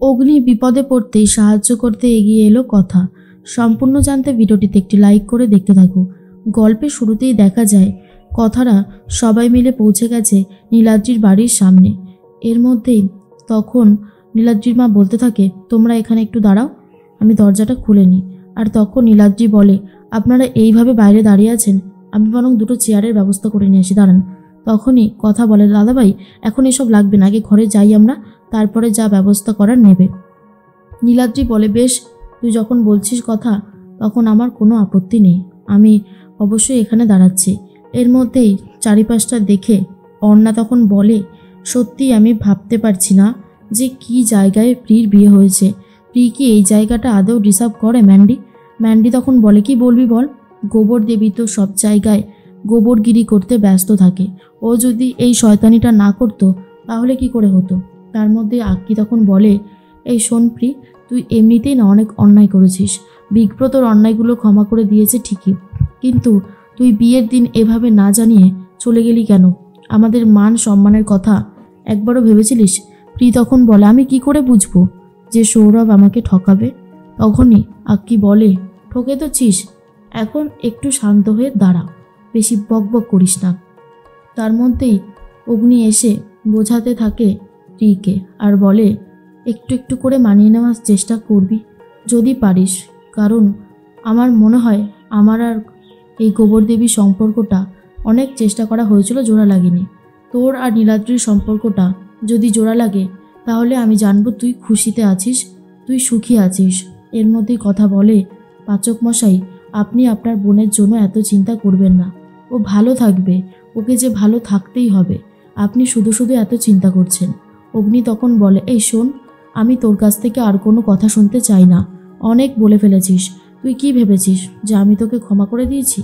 অগ্নি বিপদে পড়তেই সাহায্য করতে এগিয়ে এলো কথা। সম্পূর্ণ জানতে ভিডিওটিতে একটি লাইক করে দেখতে থাকো। গল্পের শুরুতেই দেখা যায় কথারা সবাই মিলে পৌঁছে গেছে নীলাদ্রির বাড়ির সামনে। এর মধ্যেই তখন নীলাদ্রির মা বলতে থাকে, তোমরা এখানে একটু দাঁড়াও, আমি দরজাটা খুলে নিই। আর তখন নীলাদ্রি বলে, আপনারা এইভাবে বাইরে দাঁড়িয়ে আছেন, আমি বরং দুটো চেয়ারের ব্যবস্থা করে নিয়ে আসি, দাঁড়ান। তখনই কথা বলে, দাদাভাই এখন এসব লাগবে না, আগে ঘরে যাই আমরা, তারপরে যা ব্যবস্থা করার নেবে। নীলাদ্রি বলে, বেশ, তুই যখন বলছিস কথা তখন আমার কোনো আপত্তি নেই, আমি অবশ্যই এখানে দাঁড়াচ্ছি। এর মধ্যেই চারিপাশটা দেখে অর্ণা তখন বলে, সত্যি আমি ভাবতে পারছি না যে কি জায়গায় প্রির বিয়ে হয়েছে। প্রি কি এই জায়গাটা আদৌ ডিসার্ভ করে? ম্যান্ডি তখন বলে, কি বলবি বল, গোবর দেবী তো সব জায়গায় গোবরগিরি করতে ব্যস্ত থাকে, ও যদি এই শয়তানিটা না করতো তাহলে কি করে হতো? তার মধ্যে আক্কি তখন বলে, এই শোন প্রি, তুই এমনিতেই না অনেক অন্যায় করেছিস, বিগ্রহ তোর অন্যায়গুলো ক্ষমা করে দিয়েছে ঠিকই, কিন্তু তুই বিয়ের দিন এভাবে না জানিয়ে চলে গেলি কেন? আমাদের মান সম্মানের কথা একবারও ভেবেছিলিস? প্রি তখন বলে, আমি কি করে বুঝবো যে সৌরভ আমাকে ঠকাবে? তখনই আক্কি বলে, ঠকে তো ছিস, এখন একটু শান্ত হয়ে দাঁড়া, বেশি বকবক করিস না। তার মধ্যেই অগ্নি এসে বোঝাতে থাকে প্রিকে আর বলে, একটু একটু করে মানিয়ে নেওয়ার চেষ্টা করবি যদি পারিস, কারণ আমার মনে হয় আমার আর এই গোবরদেবীর সম্পর্কটা অনেক চেষ্টা করা হয়েছিল, জোড়া লাগেনি। তোর আর নীলাদ্রির সম্পর্কটা যদি জোড়া লাগে তাহলে আমি জানবো তুই খুশিতে আছিস, তুই সুখী আছিস। এর মধ্যেই কথা বলে, পাচক মশাই, আপনি আপনার বোনের জন্য এত চিন্তা করবেন না, ও ভালো থাকবে, ওকে যে ভালো থাকতেই হবে, আপনি শুধু শুধু এত চিন্তা করছেন। অগ্নি তখন বলে, এই শোন, আমি তোর কাছ থেকে আর কোনো কথা শুনতে চাই না, অনেক বলে ফেলেছিস। তুই কি ভেবেছিস যে আমি তোকে ক্ষমা করে দিয়েছি?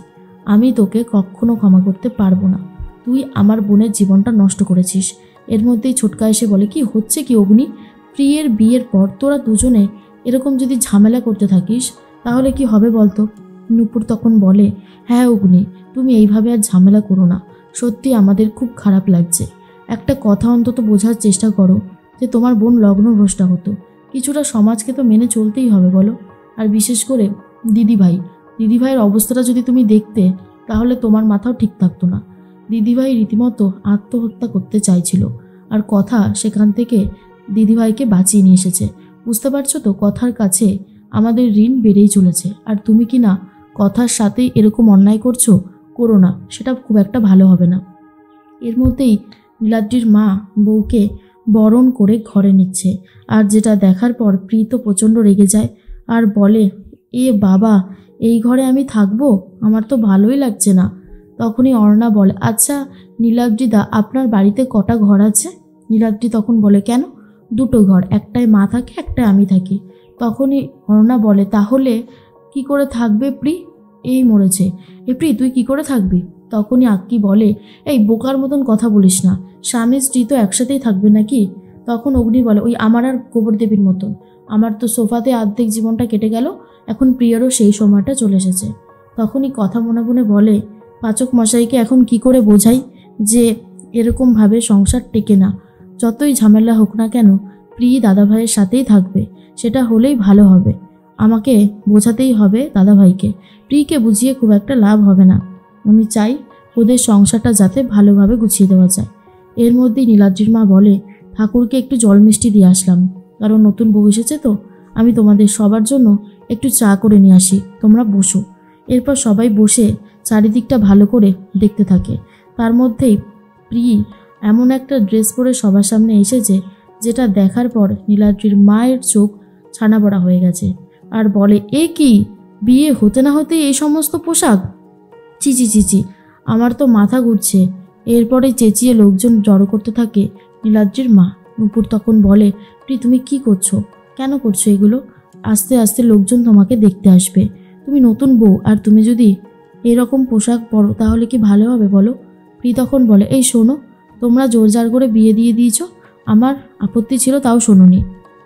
আমি তোকে কখনো ক্ষমা করতে পারবো না, তুই আমার বোনের জীবনটা নষ্ট করেছিস। এর মধ্যেই ছোটকা এসে বলে, কি হচ্ছে কি অগ্নি, প্রিয়ের বিয়ের পর তোরা দুজনে এরকম যদি ঝামেলা করতে থাকিস তাহলে কি হবে বলতো? নূপুর তখন বলে, হ্যাঁ অগ্নি, তুমি এইভাবে আর ঝামেলা করো না, সত্যি আমাদের খুব খারাপ লাগছে। একটা কথা অন্তত বোঝার চেষ্টা করো যে তোমার বোন লগ্নভ্রষ্টা হতো, কিছুটা সমাজকে তো মেনে চলতেই হবে বলো। আর বিশেষ করে দিদিভাইয়ের অবস্থাটা যদি তুমি দেখতে তাহলে তোমার মাথাও ঠিক থাকতো না। দিদিভাই রীতিমতো আত্মহত্যা করতে চাইছিল, আর কথা সেখান থেকে দিদিভাইকে বাঁচিয়ে নিয়ে এসেছে। বুঝতে পারছো তো, কথার কাছে আমাদের ঋণ বেড়েই চলেছে, আর তুমি কি না কথার সাথেই এরকম অন্যায় করো না, সেটা খুব একটা ভালো হবে না। এর মধ্যেই নীলাদ্রির মা বউকে বরণ করে ঘরে নিচ্ছে, আর যেটা দেখার পর প্রীত প্রচণ্ড রেগে যায় আর বলে, এ বাবা, এই ঘরে আমি থাকবো? আমার তো ভালোই লাগছে না। তখনই অর্ণা বলে, আচ্ছা নীলাদ্রিদা, আপনার বাড়িতে কটা ঘর আছে? নীলাদ্রি তখন বলে, কেন? দুটো ঘর, একটায় মা থাকে, একটায় আমি থাকি। তখনই অর্ণা বলে, তাহলে কি করে থাকবে প্রি? এই মরেছে, এ প্রি তুই কি করে থাকবি? তখনই আক্কি বলে, এই বোকার মতন কথা বলিস না, স্বামী স্ত্রী তো একসাথেই থাকবে নাকি? তখন অগ্নি বলে, ওই আমার আর গোবরদেবীর মতন, আমার তো সোফাতে অর্ধেক জীবনটা কেটে গেল, এখন প্রিয়ারও সেই সময়টা চলে এসেছে। তখনই কথা মনে মনে বলে, পাচক মশাইকে এখন কি করে বোঝাই যে এরকমভাবে সংসার টেকে না, যতই ঝামেলা হোক না কেন প্রি দাদাভাইয়ের সাথেই থাকবে, সেটা হলেই ভালো হবে। আমাকে বোঝাতেই হবে দাদাভাইকে, প্রিকে বুঝিয়ে খুব একটা লাভ হবে না, আমি চাই ওদের সংসারটা যাতে ভালোভাবে গুছিয়ে দেওয়া যায়। এর মধ্যেই নীলাদ্রির মা বলে, ঠাকুরকে একটু জল মিষ্টি দিয়ে আসলাম, কারণ নতুন বউ এসেছে তো, আমি তোমাদের সবার জন্য একটু চা করে নিয়ে আসি, তোমরা বসো। এরপর সবাই বসে চারিদিকটা ভালো করে দেখতে থাকে। তার মধ্যেই প্রি এমন একটা ড্রেস পরে সবার সামনে এসেছে যেটা দেখার পর নীলাদ্রির মায়ের চোখ ছানাবড়া হয়ে গেছে, আর বলে, এ কি, বিয়ে হতে না হতে এই সমস্ত পোশাক? চি চি চি চি, আমার তো মাথা ঘুরছে। এরপরে চেঁচিয়ে লোকজন জড়ো করতে থাকে নীলাদ্রির মা। নূপুর তখন বলে, প্রি তুমি কি করছো, কেন করছো এগুলো? আস্তে আস্তে লোকজন তোমাকে দেখতে আসবে, তুমি নতুন বউ, আর তুমি যদি এরকম পোশাক পরো তাহলে কি ভালো হবে বলো? প্রি তখন বলে, এই শোনো, তোমরা জোরজার করে বিয়ে দিয়ে দিয়েছো, আমার আপত্তি ছিল তাও শোনোনি,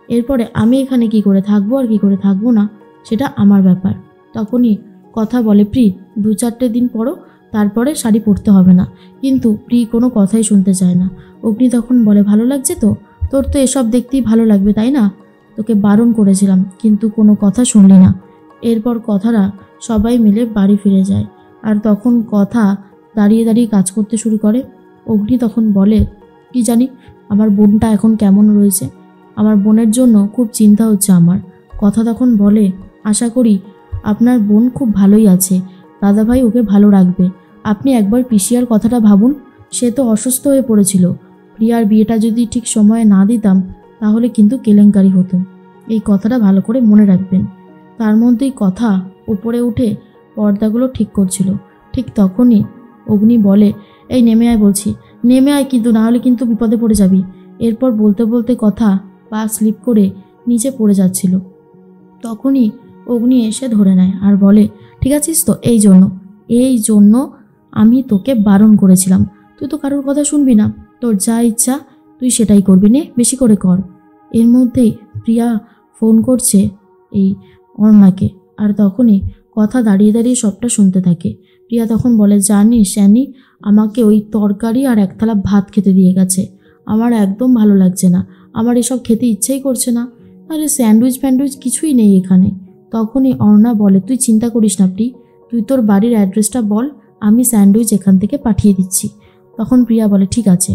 এরপরে আমি এখানে কি করে থাকবো আর কি করে থাকবো না সেটা আমার ব্যাপার। তখনই কথা বলে, প্রি 2-4 দিন পরো, তারপরে শাড়ি পরতে হবে না। কিন্তু প্রি কোনো কথাই শুনতে চায় না। অগ্নি তখন বলে, ভালো লাগছে তো, তোর তো এসব দেখতেই ভালো লাগবে তাই না? তোকে বারণ করেছিলাম, কিন্তু কোনো কথা শুনলি না। এরপর কথারা সবাই মিলে বাড়ি ফিরে যায়। আর তখন কথা দাঁড়িয়ে দাঁড়িয়ে কাজ করতে শুরু করে। অগ্নি তখন বলে, কি জানি আমার বোনটা এখন কেমন রয়েছে, আমার বোনের জন্য খুব চিন্তা হচ্ছে আমার। কথা তখন বলে, আশা করি আপনার বোন খুব ভালোই আছে, দাদাভাই ওকে ভালো রাখবে। আপনি একবার পিসিয়ার কথাটা ভাবুন, সে তো অসুস্থ হয়ে পড়েছিল। প্রিয়ার বিয়েটা যদি ঠিক সময়ে না দিতাম তাহলে কিন্তু কেলেঙ্কারি হতো। এই কথাটা ভালো করে মনে রাখবেন। তার মধ্যেই কথা উপরে উঠে পর্দাগুলো ঠিক করছিল। ঠিক তখনই অগ্নি বলে, এই নেমে আয় বলছি, নেমে আয়, কিন্তু না হলে কিন্তু বিপদে পড়ে যাবি। এরপর বলতে বলতে কথা পা স্লিপ করে নিচে পড়ে যাচ্ছিল। তখনই অগ্নি এসে ধরে নেয় আর বলে, ঠিক আছিস তো? এই জন্য আমি তোকে বারণ করেছিলাম, তুই তো কারোর কথা শুনবি না, তোর যা ইচ্ছা তুই সেটাই করবি, নে বেশি করে কর। এর মধ্যেই প্রিয়া ফোন করছে এই অর্ণাকে। আর তখনই কথা দাঁড়িয়ে দাঁড়িয়ে সবটা শুনতে থাকে। প্রিয়া তখন বলে, জানিস অ্যানি, আমাকে ওই তরকারি আর এক থালা ভাত খেতে দিয়ে গেছে, আমার একদম ভালো লাগছে না, আমার এসব খেতে ইচ্ছাই করছে না। আরে স্যান্ডউইচ কিছুই নেই এখানে। তখনই অর্ণা বলে, তুই চিন্তা করিস না প্রি, তুই তোর বাড়ির অ্যাড্রেসটা বল, আমি স্যান্ডউইচ এখান থেকে পাঠিয়ে দিচ্ছি। তখন প্রিয়া বলে, ঠিক আছে।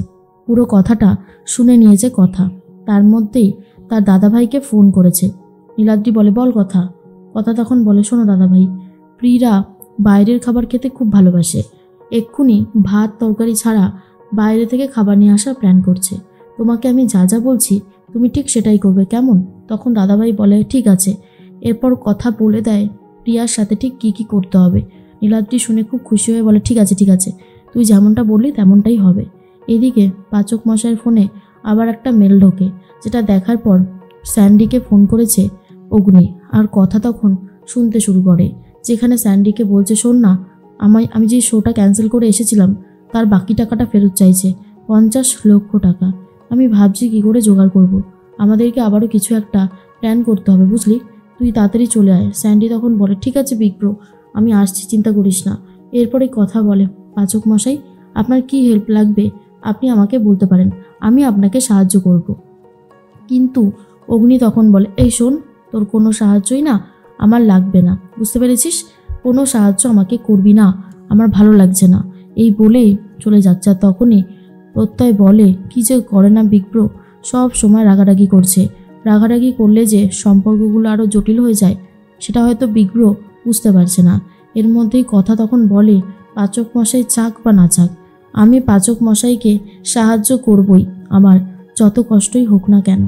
পুরো কথাটা শুনে নিয়েছে কথা। তার মধ্যেই তার দাদাভাইকে ফোন করেছে। নীলাদ্রি বলে, বল কথা। কথা তখন বলে, শোনো দাদাভাই, প্রিয়া বাইরের খাবার খেতে খুব ভালোবাসে, এক্ষুনি ভাত তরকারি ছাড়া বাইরে থেকে খাবার নিয়ে আসার প্ল্যান করছে। তোমাকে আমি যা যা বলছি তুমি ঠিক সেটাই করবে, কেমন? তখন দাদাভাই বলে, ঠিক আছে। এরপর কথা বলে দেয় প্রিয়ার সাথে ঠিক কী কী করতে হবে। নীলাদ্রি শুনে খুব খুশি হয়ে বলে, ঠিক আছে, তুই যেমনটা বললি তেমনটাই হবে। এদিকে পাচক মশাইয়ের ফোনে আবার একটা মেল ঢোকে, যেটা দেখার পর স্যান্ডিকে ফোন করেছে অগ্নি। আর কথা তখন শুনতে শুরু করে, যেখানে স্যান্ডিকে বলছে, শোন না, আমি যে শোটা ক্যান্সেল করে এসেছিলাম তার বাকি টাকাটা ফেরত চাইছে, 50 লক্ষ টাকা। আমি ভাবছি কী করে জোগাড় করব, আমাদেরকে আবারও কিছু একটা প্ল্যান করতে হবে, বুঝলি? তুই তাড়াতাড়ি চলে আয়। স্যান্ডি তখন বলে, ঠিক আছে বিগ ব্রো, আমি আসছি, চিন্তা করিস না। এরপরে কথা বলে, পাচক মশাই, আপনার কি হেল্প লাগবে আপনি আমাকে বলতে পারেন, আমি আপনাকে সাহায্য করব। কিন্তু অগ্নি তখন বলে, এই শোন, তোর কোনো সাহায্যই না আমার লাগবে না, বুঝতে পেরেছিস? কোনো সাহায্য আমাকে করবি না, আমার ভালো লাগছে না। এই বলেই চলে যাচ্ছে। আর তখনই প্রত্যয় বলে, কি যে করে না বিগ ব্রো, সব সময় রাগারাগি করছে। রাগারাগি করলে যে সম্পর্কগুলো আরও জটিল হয়ে যায় সেটা হয়তো বিগ ব্রো বুঝতে পারছে না। এর মধ্যেই কথা তখন বলে, পাচক মশাই চাক বা না চাক, আমি পাচক মশাইকে সাহায্য করবই, আমার যত কষ্টই হোক না কেন।